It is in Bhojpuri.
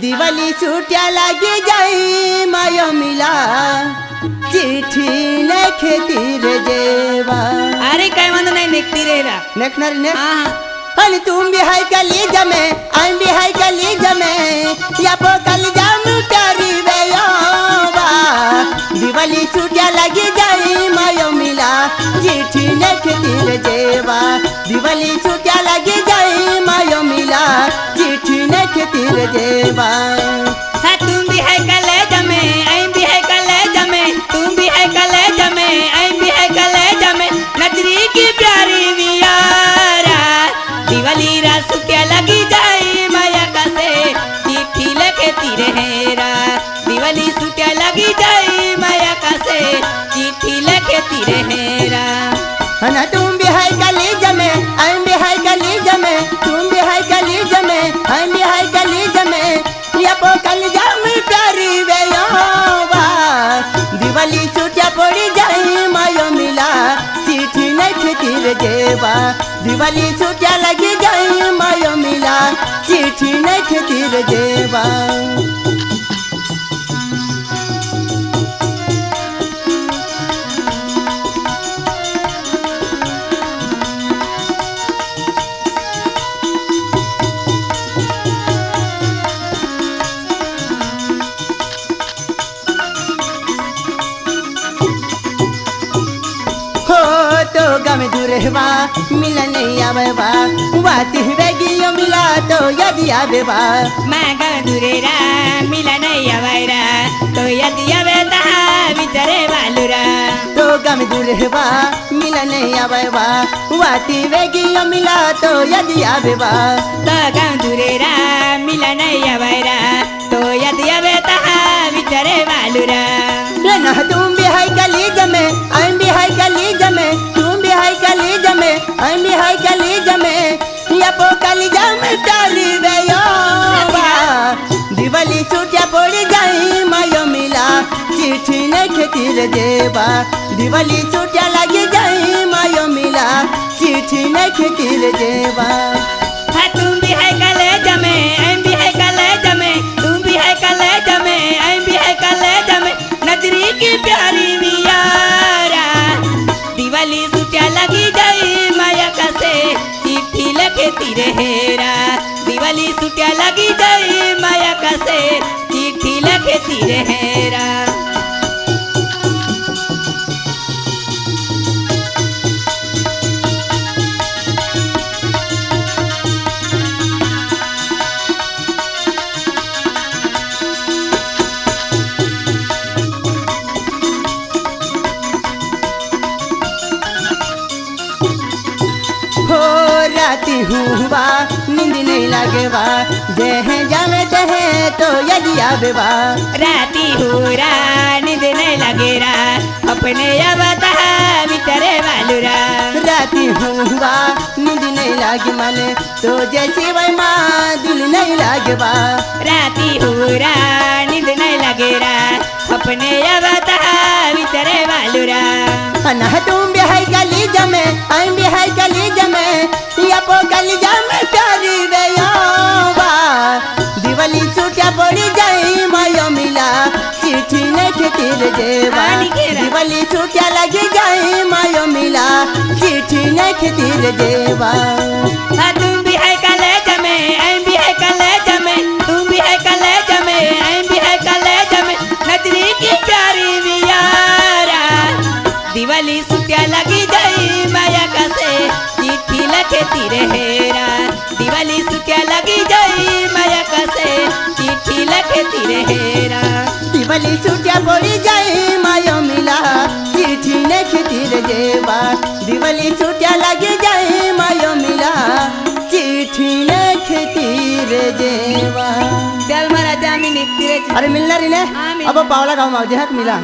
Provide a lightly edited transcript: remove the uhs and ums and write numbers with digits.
दिवाली छुट्या लागे जाई मायो मिला चिट्ठी नेखेती रे जेवा। अरे काय म्हणत नाही नेकती रे रा नेकणार ने आणि तुम भी हाय कली जमे आई भी हाय कली जमे या पो कली जाम प्यारी वेयोवा। दिवाली छुट्या लागे जाई मायो मिला चिट्ठी नेखेती रे जेवा। दिवाली छुट्या लागे जाई मायो मिला चिट्ठी नेखेती रे जेवा। हाँ तुम भी है कलेज में आई भी है कलेज में तुम भी है कलेज में आई भी है कलेज में नजरी की प्यारी मियारा। दिवाली रात क्या लगी जाए माया का से चिट्ठी लिखती रहेरा। दिवाली क्या लगी जाए माया का से चिट्ठी लिखती रहेरा। ना तुम भी है कलेज में आई भी है कलेज में तुम भी है कलेज में आई भी है कलेज में या पो कलेजा में प्यारी वेयोवा। दिवाली छुट्या पड़ी जाई मायो मिला चिट्ठी नेखेती रे जेवा। दिवाली छुट्या लगी जाई मायो मिला चिट्ठी नेखेती रे जेवा। में दूरवा मिलने आवेवा वाती वेगियो मिला तो यदि आवेवा। मैं दूरेरा मिलने आवेरा तो यदि आवेता विचरे वालुरा। तो गम दूरवा मिलने आवेवा वाती वेगियो मिला तो यदि आवेवा। तो गम दूरेरा मिलने आवेरा तो यदि आवेता विचरे वालुरा। ना तुम भी है कलीज में आई भी है कलीज में तुम भी है कलीज में आई भी है कलीज में या पो कलीज में प्यारी वेयोवा। दिवाली छुट्या पड़ी जाई मायो मिला चिट्ठी नेखेती रे जेवा। दिवाली छुट्या लगी जाई मायो मिला चिट्ठी नेखेती रे जेवा। हाँ तुम भी है कलेज में आई भी है कलेज में तुम भी है कलेज में आई भी है कलेज में नजरी की प्यारी मियारा। दिवाली छुट्या लगी जाई माया का से चिट्ठी लिखती रहेरा। दिवाली छुट्या लगी जाई माया का से चिट्ठी लिखती रहेरा। राती हुआ नींद नहीं लागेवा जहे जावे तहे तो यदि आवेवा। राती हुआ नींद नहीं लगेरा अपने आवता विचरे वालुरा। राती हुआ नींद नहीं लागे माने तो जैसे वही माँ दिल नहीं लागेवा। राती हुआ नींद नहीं लगेरा अपने आवता विचरे वालुरा। ना तुम भी है कलीज में आई भी है कलीज में या पो कलीजा में प्यारी वेयोवा। दिवाली छुट्या पड़ी जाई मायो मिला चिट्ठी नेखेती रे जेवा। दिवाली छुट्या लगी जाई मायो मिला चिट्ठी नेखेती रे जेवा। तुम भी है कलेज में आई भी है कलेज में तुम भी है कलेज में आई भी है कलेज में नजरी की प्यारी मियारा। दिवाली छुट्या लगी जाई माया का से चिट्ठी लिखती रहेरा। दिवाली छुट्या लगी जाई माया का से चिट्ठी लिखती रहेरा। दिवाली छुट्या पड़ी जाई जेवा दिवाळी सुट्या लागे जाई मायो मिला चिठी लिखती रे जेवा चल महाराज आम्ही निघते रे. अरे मिलणार रे हा, मिळणार. अब पावला गाव मावजे हात मिला